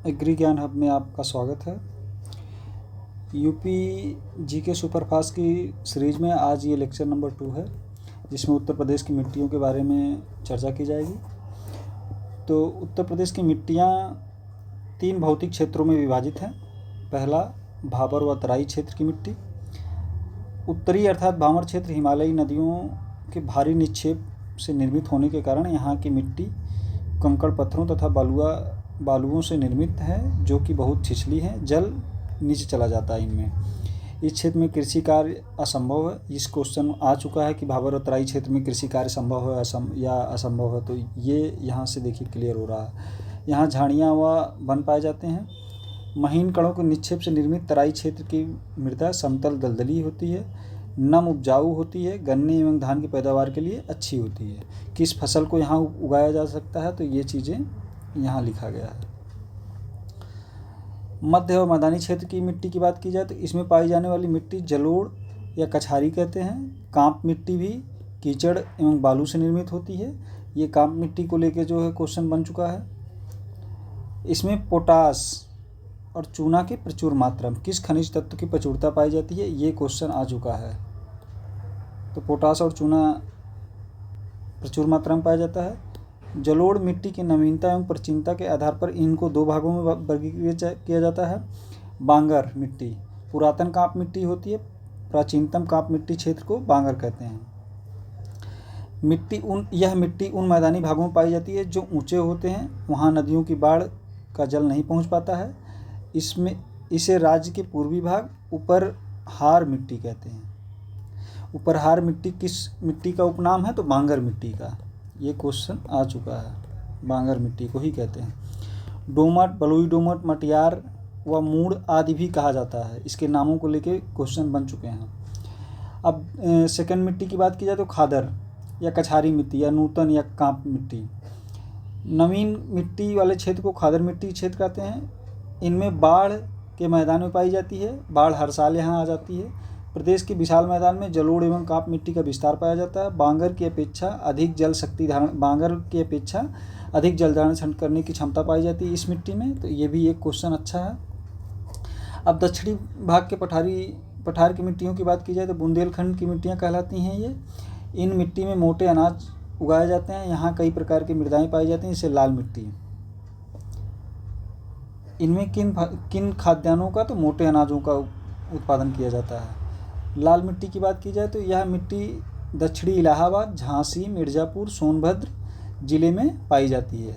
Agree ज्ञान hub में आपका स्वागत है। यूपी जीके सुपरफास्ट की सीरीज़ में आज ये लेक्चर नंबर 2 है, जिसमें उत्तर प्रदेश की मिट्टियों के बारे में चर्चा की जाएगी। तो उत्तर प्रदेश की मिट्टियाँ 3 भौतिक क्षेत्रों में विभाजित हैं। पहला, भाबर व तराई क्षेत्र की मिट्टी। उत्तरी अर्थात भामर क्षेत्र हिमालयी नदियों के भारी निक्षेप से निर्मित होने के कारण यहाँ की मिट्टी कंकड़ पत्थरों तथा बालुओं से निर्मित है, जो कि बहुत छिछली है। जल नीचे चला जाता है इनमें। इस क्षेत्र में कृषि कार्य असंभव है। इस क्वेश्चन आ चुका है कि भाबर और तराई क्षेत्र में कृषि कार्य संभव है या असंभव है, तो ये यहाँ से देखिए क्लियर हो रहा है। यहाँ झाड़ियाँ व वन पाए जाते हैं। महीन कणों के निक्षेप से निर्मित तराई क्षेत्र की मृदा समतल दलदली होती है, नम उपजाऊ होती है, गन्ने एवं धान की पैदावार के लिए अच्छी होती है। किस फसल को यहाँ उगाया जा सकता है, तो ये चीज़ें यहाँ लिखा गया है। मध्य और मैदानी क्षेत्र की मिट्टी की बात की जाए तो इसमें पाई जाने वाली मिट्टी जलोढ़ या कछारी कहते हैं। कांप मिट्टी भी कीचड़ एवं बालू से निर्मित होती है। ये कांप मिट्टी को लेकर जो है क्वेश्चन बन चुका है। इसमें पोटास और चूना की प्रचुर मात्रा में किस खनिज तत्व की प्रचुरता पाई जाती है, ये क्वेश्चन आ चुका है। तो पोटास और चूना प्रचुर मात्रा में पाया जाता है। जलोढ़ मिट्टी की नवीनता एवं प्राचीनता के आधार पर इनको 2 भागों में वर्गीकृत किया जाता है। बांगर मिट्टी पुरातन कांप मिट्टी होती है। प्राचीनतम कांप मिट्टी क्षेत्र को बांगर कहते हैं। यह मिट्टी उन मैदानी भागों में पाई जाती है जो ऊंचे होते हैं, वहाँ नदियों की बाढ़ का जल नहीं पहुँच पाता है। इसे राज्य के पूर्वी भाग उपरहार मिट्टी कहते हैं। उपरहार मिट्टी किस मिट्टी का उपनाम है, तो बांगर मिट्टी का। ये क्वेश्चन आ चुका है। बांगर मिट्टी को ही कहते हैं। डोमट, बलुई डोमट, मटियार व मूड़ आदि भी कहा जाता है। इसके नामों को लेके क्वेश्चन बन चुके हैं। अब सेकंड मिट्टी की बात की जाए तो खादर या कछारी मिट्टी या नूतन या कांप मिट्टी। नवीन मिट्टी वाले क्षेत्र को खादर मिट्टी क्षेत्र कहते हैं। इनमें बाढ़ के मैदान में पाई जाती है। बाढ़ हर साल यहाँ आ जाती है। प्रदेश के विशाल मैदान में जलोढ़ एवं कांप मिट्टी का विस्तार पाया जाता है। बांगर की अपेक्षा अधिक जल धारण करने की क्षमता पाई जाती है इस मिट्टी में, तो ये भी एक क्वेश्चन अच्छा है। अब दक्षिणी भाग के पठार की मिट्टियों की बात की जाए तो बुंदेलखंड की मिट्टियाँ कहलाती हैं ये। इन मिट्टी में मोटे अनाज उगाए जाते हैं। यहाँ कई प्रकार की मृदाएँ पाई जाती हैं, जैसे लाल मिट्टी। इनमें किन खाद्यान्नों का, तो मोटे अनाजों का उत्पादन किया जाता है। लाल मिट्टी की बात की जाए तो यह मिट्टी दक्षिणी इलाहाबाद, झांसी, मिर्ज़ापुर, सोनभद्र ज़िले में पाई जाती है।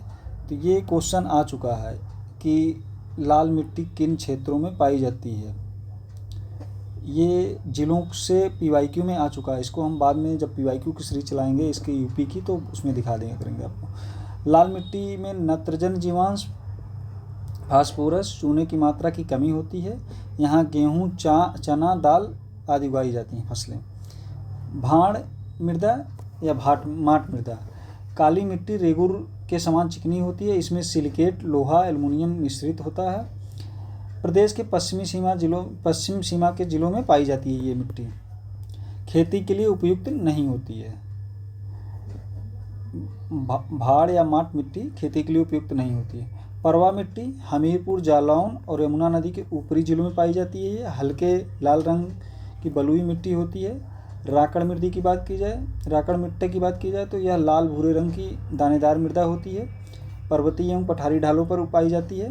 तो ये क्वेश्चन आ चुका है कि लाल मिट्टी किन क्षेत्रों में पाई जाती है। ये ज़िलों से PYQ में आ चुका है। इसको हम बाद में जब PYQ की सीरीज चलाएंगे इसके यूपी की, तो उसमें दिखा देंगे करेंगे आपको। लाल मिट्टी में नत्रजन, जीवांश, फास्फोरस, चूने की मात्रा की कमी होती है। यहाँ गेहूँ, चना, दाल आदि उगाई जाती हैं फसलें। भाड़ मृदा या माट मृदा। काली मिट्टी रेगुर के समान चिकनी होती है। इसमें सिलिकेट, लोहा, एल्युमिनियम मिश्रित होता है। प्रदेश के पश्चिम सीमा के जिलों में पाई जाती है ये मिट्टी। खेती के लिए उपयुक्त नहीं होती है। भाड़ या माट मिट्टी खेती के लिए उपयुक्त नहीं होती है। परवा मिट्टी हमीरपुर, जालौन और यमुना नदी के ऊपरी जिलों में पाई जाती है। ये हल्के लाल रंग की बलुई मिट्टी होती है। राकड़ मिट्टी की बात की जाए तो यह लाल भूरे रंग की दानेदार मृदा होती है। पर्वतीय एवं पठारी ढालों पर पाई जाती है।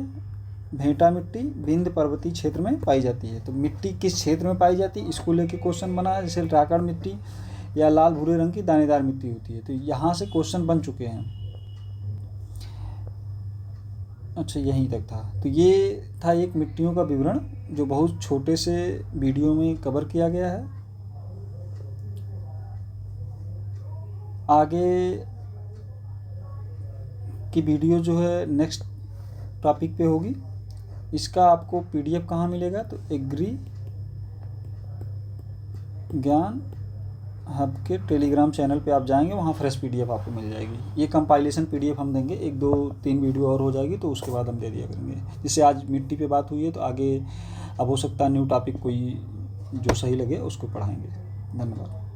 भेंटा मिट्टी विंध्य पर्वतीय क्षेत्र में पाई जाती है। तो मिट्टी किस क्षेत्र में पाई जाती है, इसको लेके क्वेश्चन बना है। जैसे राकड़ मिट्टी या लाल भूरे रंग की दानेदार मिट्टी होती है, तो यहाँ से क्वेश्चन बन चुके हैं। अच्छा, यहीं तक था। तो ये था एक मिट्टियों का विवरण जो बहुत छोटे से वीडियो में कवर किया गया है। आगे की वीडियो जो है नेक्स्ट टॉपिक पे होगी। इसका आपको PDF कहाँ मिलेगा, तो एग्री ज्ञान हब के टेलीग्राम चैनल पे आप जाएंगे, वहाँ फ्रेश PDF आपको मिल जाएगी। ये कंपाइलेशन PDF हम देंगे, 1, 2, 3 वीडियो और हो जाएगी, तो उसके बाद हम दे दिया करेंगे। जैसे आज मिट्टी पे बात हुई है, तो आगे अब हो सकता है न्यू टॉपिक कोई जो सही लगे उसको पढ़ाएंगे। धन्यवाद।